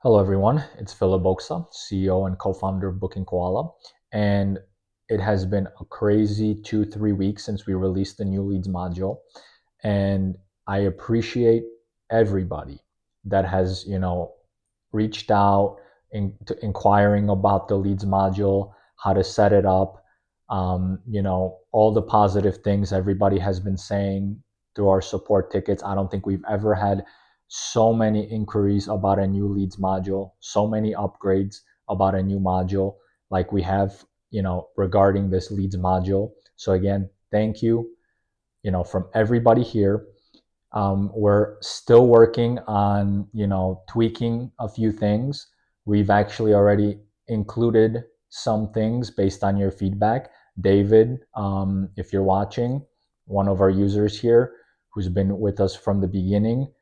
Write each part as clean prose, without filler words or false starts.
Hello, everyone. It's Philip Boksa, CEO and co-founder of BookingKoala, and it has been a crazy 3 weeks since we released the new leads module. And I appreciate everybody that has, reached out to inquiring about the leads module, how to set it up, all the positive things everybody has been saying through our support tickets. I don't think we've ever had so many inquiries about a new leads module, so many upgrades about a new module like we have, regarding this leads module. So again, thank you, from everybody here. We're still working on, tweaking a few things. We've actually already included some things based on your feedback. David, if you're watching, one of our users here who's been with us from the beginning,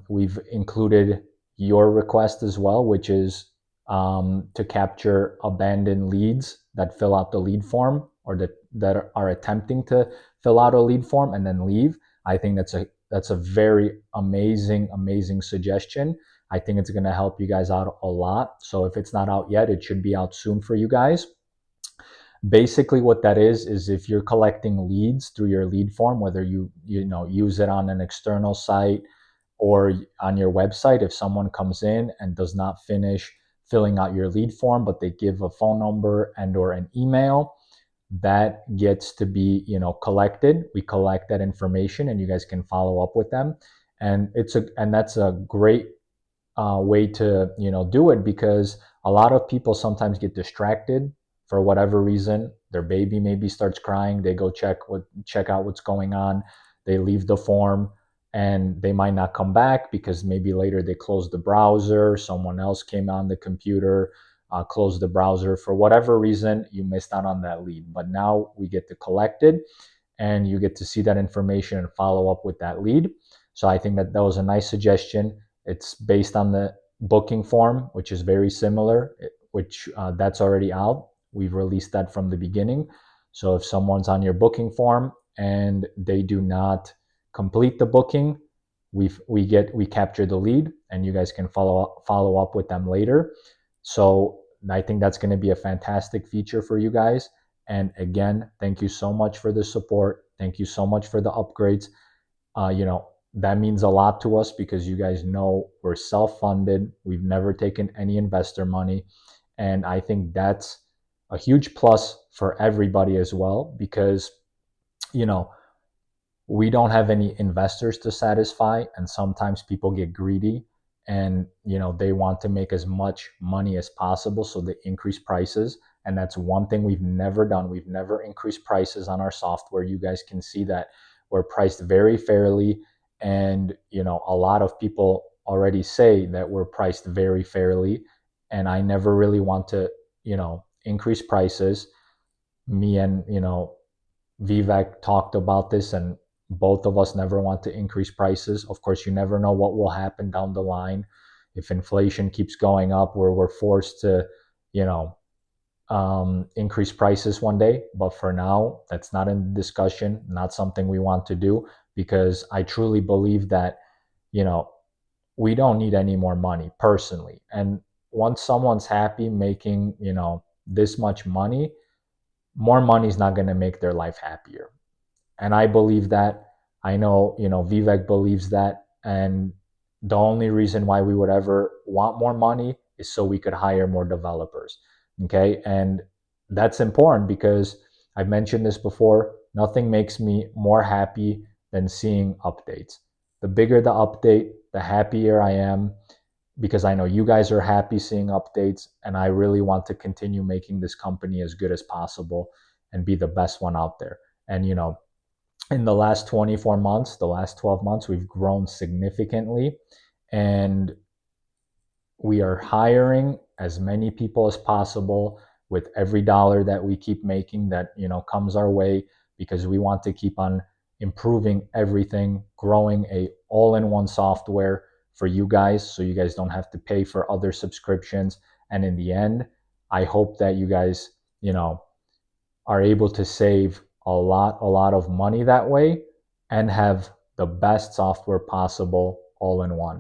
we've included your request as well, which is to capture abandoned leads that fill out the lead form or that are attempting to fill out a lead form and then leave. I think that's a very amazing suggestion. I think it's going to help you guys out a lot. So if it's not out yet, it should be out soon for you guys. Basically what that is if you're collecting leads through your lead form, whether you use it on an external site or on your website, if someone comes in and does not finish filling out your lead form, but they give a phone number and or an email, that gets to be collected. We collect that information and you guys can follow up with them. And that's a great way to do it, because a lot of people sometimes get distracted for whatever reason. Their baby maybe starts crying, they go check out what's going on, they leave the form, and they might not come back because maybe later they closed the browser, someone else came on the computer, closed the browser. For whatever reason, you missed out on that lead. But now we get to collect it and you get to see that information and follow up with that lead. So I think that was a nice suggestion. It's based on the booking form, which is very similar, which that's already out. We've released that from the beginning. So if someone's on your booking form and they do not complete the booking, we capture the lead and you guys can follow up with them later. So I think that's going to be a fantastic feature for you guys. And again, thank you so much for the support. Thank you so much for the upgrades. That means a lot to us because you guys know we're self-funded. We've never taken any investor money. And I think that's a huge plus for everybody as well, because, you know, we don't have any investors to satisfy, and sometimes people get greedy and they want to make as much money as possible, so they increase prices. And that's one thing we've never done. We've never increased prices on our software. You guys can see that we're priced very fairly, and a lot of people already say that we're priced very fairly, and I never really want to increase prices. Me and Vivek talked about this, and both of us never want to increase prices. Of course, you never know what will happen down the line. If inflation keeps going up, where we're forced to, you know, increase prices one day. But for now, that's not in discussion, not something we want to do, because I truly believe that, you know, we don't need any more money personally. And once someone's happy making, this much money, more money is not going to make their life happier. And I believe that. I know, Vivek believes that. And the only reason why we would ever want more money is so we could hire more developers. Okay. And that's important because I've mentioned this before. Nothing makes me more happy than seeing updates. The bigger the update, the happier I am, because I know you guys are happy seeing updates. And I really want to continue making this company as good as possible and be the best one out there. And, in the last 24 months, the last 12 months, we've grown significantly, and we are hiring as many people as possible with every dollar that we keep making that comes our way, because we want to keep on improving everything, growing a all-in-one software for you guys, so you guys don't have to pay for other subscriptions. And in the end, I hope that you guys are able to save a lot of money that way and have the best software possible all in one.